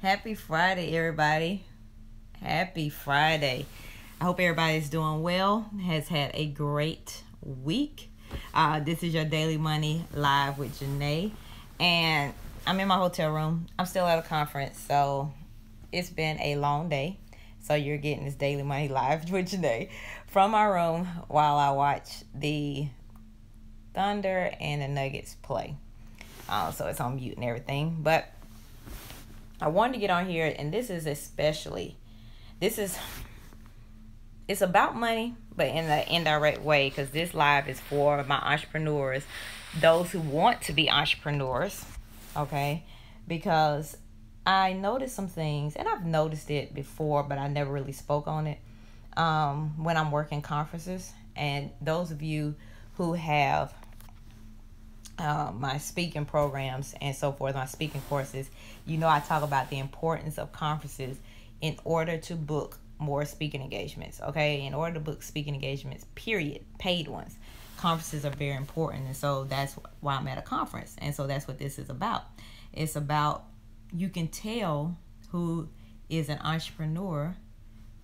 Happy Friday, everybody. Happy Friday. I hope everybody's doing well, has had a great week. This is your Daily Money Live with Janae. And I'm in my hotel room. I'm still at a conference, so it's been a long day. So you're getting this Daily Money Live with Janae from my room while I watch the Thunder and the Nuggets play. So it's on mute and everything. But I wanted to get on here, and it's about money, but in an indirect way, because this live is for my entrepreneurs, those who want to be entrepreneurs, okay? Because I noticed some things, and I've noticed it before, but I never really spoke on it when I'm working conferences. And those of you who have my speaking programs and so forth, my speaking courses, I talk about the importance of conferences in order to book more speaking engagements, okay? In order to book speaking engagements, period, paid ones. Conferences are very important, and so that's why I'm at a conference, and so that's what this is about. It's about, you can tell who is an entrepreneur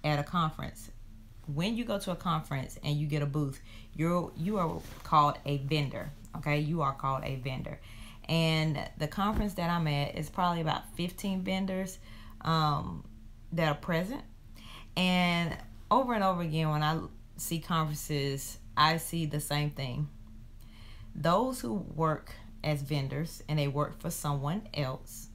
at a conference. When you go to a conference and you get a booth, you are called a vendor. Okay, you are called a vendor. And the conference that I'm at is probably about 15 vendors that are present. And over again, when I see conferences, I see the same thing. Those who work as vendors and they work for someone else,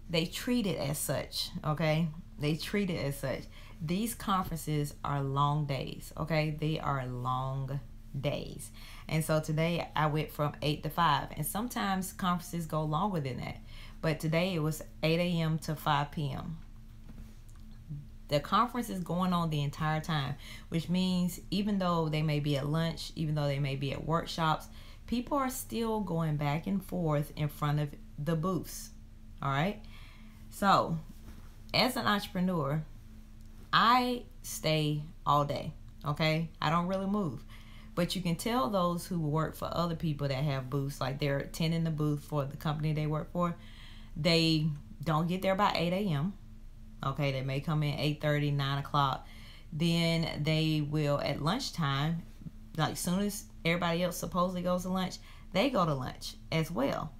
they treat it as such, okay? They treat it as such. These conferences are long days, okay? They are long days. And so today I went from 8 to 5, and sometimes conferences go longer than that, but today it was 8 a.m. to 5 p.m. The conference is going on the entire time, which means even though they may be at lunch, even though they may be at workshops, people are still going back and forth in front of the booths. All right. So as an entrepreneur, I stay all day. Okay. I don't really move. But you can tell those who work for other people that have booths, like they're attending the booth for the company they work for, they don't get there by 8 a.m. Okay, they may come in 8:30, 9 o'clock. Then they will, at lunchtime, like soon as everybody else supposedly goes to lunch, they go to lunch as well.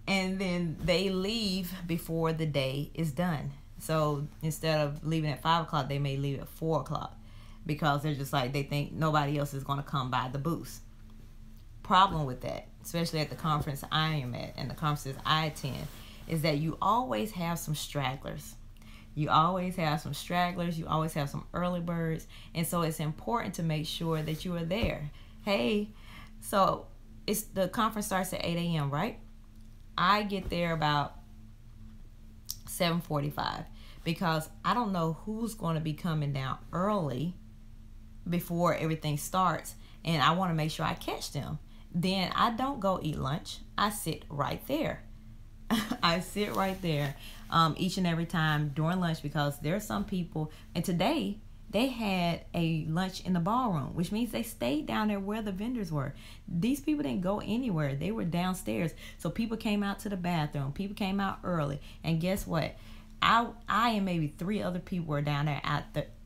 And then they leave before the day is done. So instead of leaving at 5 o'clock, they may leave at 4 o'clock. Because they're just like, they think nobody else is going to come by the booth. Problem with that, especially at the conference I am at and the conferences I attend, is that you always have some stragglers. You always have some stragglers. You always have some early birds. And so it's important to make sure that you are there. Hey, so the conference starts at 8 a.m., right? I get there about 7:45 because I don't know who's going to be coming down early before everything starts, and I want to make sure I catch them. Then I don't go eat lunch. I sit right there. I sit right there each and every time during lunch, because there are some people, and today they had a lunch in the ballroom, which means they stayed down there where the vendors were. These people didn't go anywhere. They were downstairs. So people came out to the bathroom. People came out early. And guess what? I and maybe 3 other people were down there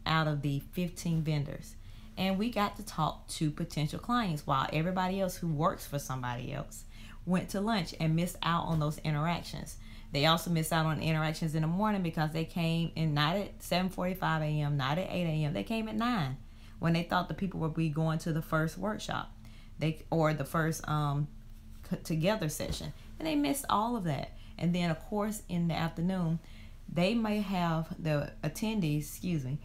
out of the 15 vendors. And we got to talk to potential clients while everybody else who works for somebody else went to lunch and missed out on those interactions. They also missed out on interactions in the morning because they came in not at 7:45 a.m., not at 8 a.m. They came at 9 when they thought the people would be going to the first workshop or the first together session. And they missed all of that. And then, of course, in the afternoon, they may have the attendees, excuse me,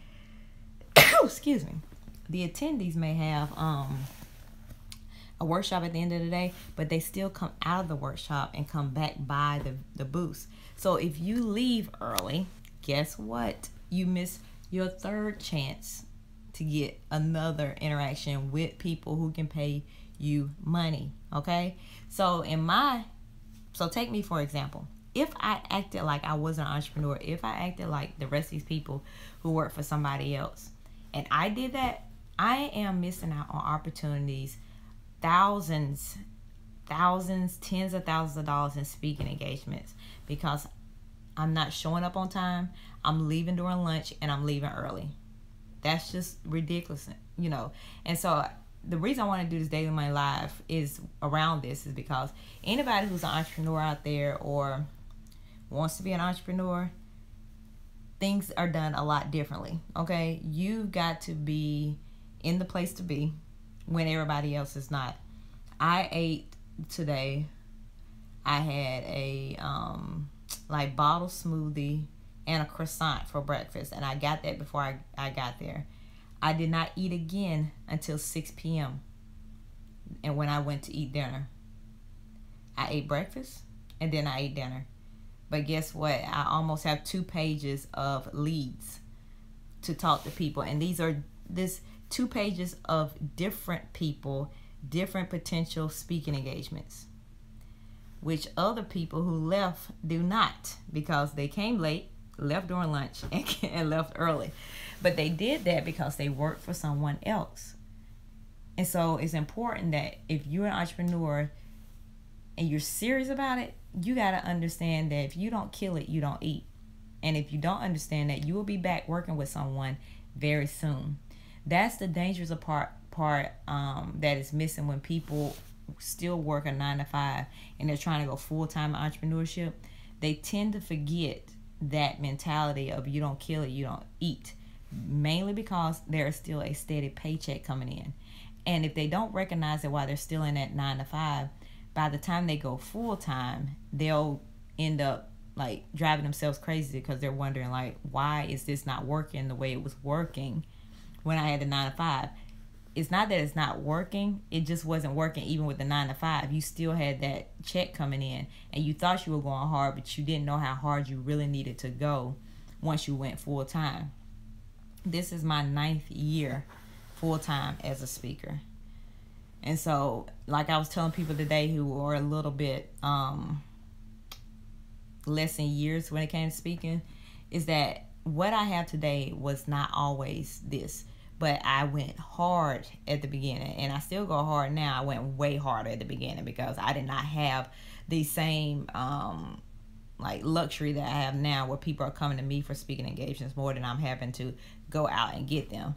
the attendees may have a workshop at the end of the day, but they still come out of the workshop and come back by the booths. So if you leave early, guess what? You miss your third chance to get another interaction with people who can pay you money, okay? So take me for example. If I acted like I was an entrepreneur, if I acted like the rest of these people who work for somebody else, and I did that, I am missing out on opportunities, thousands, tens of thousands of dollars in speaking engagements, because I'm not showing up on time, I'm leaving during lunch, and I'm leaving early. That's just ridiculous, you know. And so the reason I want to do this Daily Money Live is around this is because anybody who's an entrepreneur out there or wants to be an entrepreneur, things are done a lot differently, okay? You've got to be in the place to be when everybody else is not. I ate today, I had a like bottle smoothie and a croissant for breakfast, and I got that before I got there. I did not eat again until 6 p.m. and when I went to eat dinner. I ate breakfast and then I ate dinner. But guess what? I almost have 2 pages of leads to talk to people, and these are this 2 pages of different people, different potential speaking engagements, which other people who left do not, because they came late, left during lunch, and left early. But they did that because they worked for someone else. And so it's important that if you're an entrepreneur and you're serious about it, you got to understand that if you don't kill it, you don't eat. And if you don't understand that, you will be back working with someone very soon. That's the dangerous part that is missing when people still work a 9 to 5 and they're trying to go full-time entrepreneurship. They tend to forget that mentality of you don't kill it, you don't eat, mainly because there is still a steady paycheck coming in. And if they don't recognize it while they're still in that 9 to 5, by the time they go full-time, they'll end up like driving themselves crazy because they're wondering like, why is this not working the way it was working when I had the 9 to 5? It's not that it's not working, it just wasn't working even with the 9 to 5. You still had that check coming in, and you thought you were going hard, but you didn't know how hard you really needed to go once you went full time. This is my 9th year full time as a speaker. And so, like I was telling people today who are a little bit less than years when it came to speaking, is that what I have today was not always this. But I went hard at the beginning, and I still go hard now. I went way harder at the beginning because I did not have the same like luxury that I have now, where people are coming to me for speaking engagements more than I'm having to go out and get them.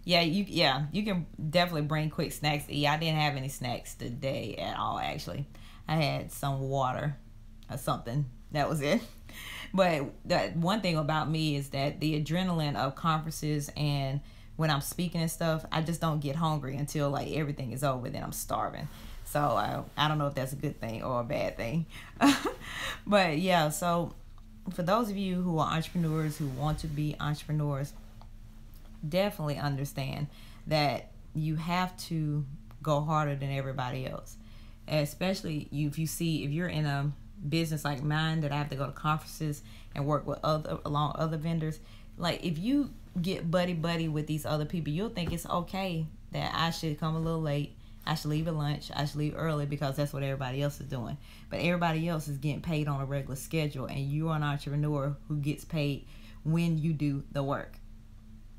You can definitely bring quick snacks to eat. I didn't have any snacks today at all, actually. I had some water or something. That was it. But the one thing about me is that the adrenaline of conferences and when I'm speaking and stuff, I just don't get hungry until like everything is over. Then I'm starving. So I don't know if that's a good thing or a bad thing. But yeah, so for those of you who are entrepreneurs, who want to be entrepreneurs, definitely understand that you have to go harder than everybody else. Especially if you're in a business like mine that I have to go to conferences and work with along other vendors. Like if you get buddy with these other people, you'll think it's okay that I should come a little late, I should leave at lunch, I should leave early because that's what everybody else is doing. But everybody else is getting paid on a regular schedule, and you're an entrepreneur who gets paid when you do the work.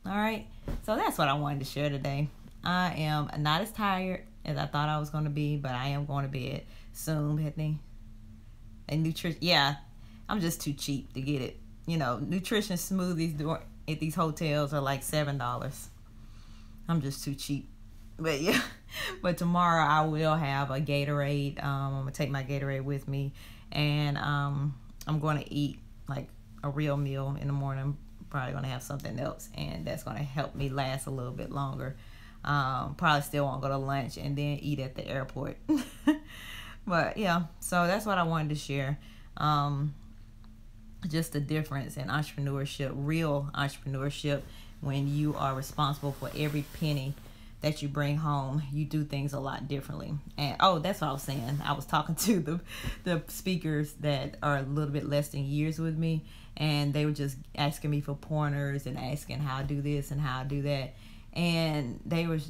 All right, so that's what I wanted to share today. I am not as tired as I thought I was going to be, but I am going to bed soon, Bethany. And nutrition, yeah, I'm just too cheap to get it. You know, nutrition smoothies at these hotels are like $7. I'm just too cheap. But yeah, but tomorrow I will have a Gatorade. I'm gonna take my Gatorade with me, and I'm going to eat like a real meal in the morning. Probably gonna have something else, and that's gonna help me last a little bit longer. Probably still won't go to lunch and then eat at the airport. But yeah, so that's what I wanted to share. Just the difference in entrepreneurship, real entrepreneurship, when you are responsible for every penny that you bring home. You do things a lot differently. And that's what I was saying. I was talking to the speakers that are a little bit less than years with me, and they were just asking me for pointers and asking how I do this and how I do that. And they were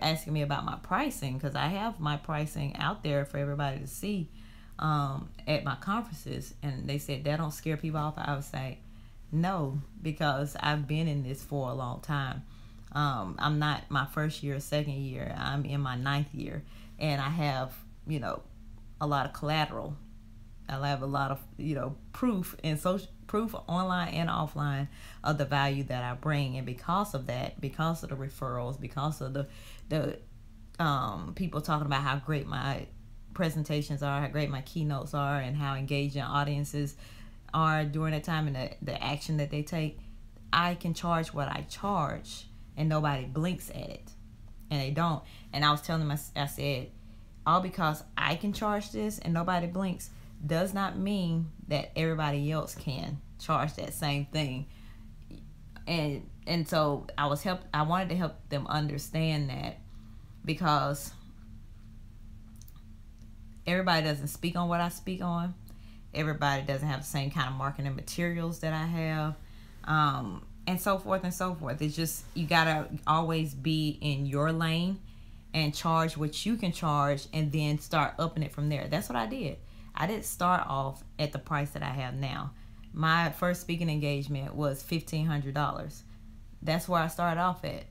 asking me about my pricing, because I have my pricing out there for everybody to see at my conferences. And they said, that don't scare people off. I would say, no, because I've been in this for a long time. I'm not my first year or second year. I'm in my 9th year, and I have, a lot of collateral I have a lot of, proof and social proof online and offline of the value that I bring. And because of that, because of the referrals, because of the people talking about how great my presentations are, how great my keynotes are, and how engaging audiences are during that time, and the action that they take, I can charge what I charge and nobody blinks at it. And they don't. And I was telling them, I said, all because I can charge this and nobody blinks does not mean that everybody else can charge that same thing. And so I wanted to help them understand that, because everybody doesn't speak on what I speak on. Everybody doesn't have the same kind of marketing materials that I have. And so forth and so forth. It's just, you gotta always be in your lane and charge what you can charge, and then start upping it from there. That's what I did. I didn't start off at the price that I have now. My first speaking engagement was $1,500. That's where I started off at.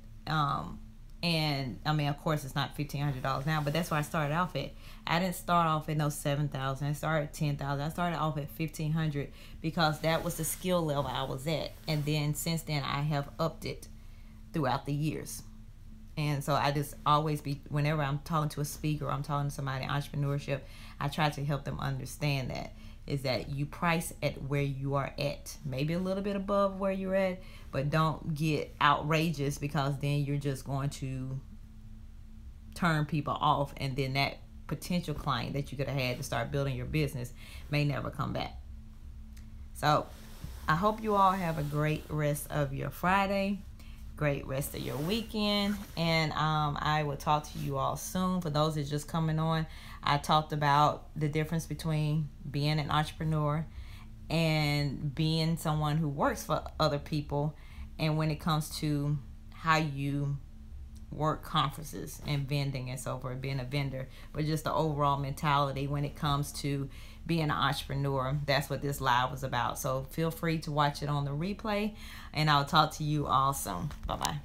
And I mean, of course, it's not $1,500 now, but that's where I started off at. I didn't start off at no $7,000. I started at $10,000. I started off at $1,500 because that was the skill level I was at. And then since then, I have upped it throughout the years. And so I just always whenever I'm talking to a speaker, or I'm talking to somebody in entrepreneurship, I try to help them understand that, is that you price at where you are at, maybe a little bit above where you're at, but don't get outrageous, because then you're just going to turn people off, and then that potential client that you could have had to start building your business may never come back. So I hope you all have a great rest of your Friday, great rest of your weekend, and I will talk to you all soon. For those that just coming on, I talked about the difference between being an entrepreneur and being someone who works for other people, and when it comes to how you work conferences and vending and so forth, being a vendor, but just the overall mentality when it comes to being an entrepreneur. That's what this live was about. So feel free to watch it on the replay, and I'll talk to you all soon. Bye-bye.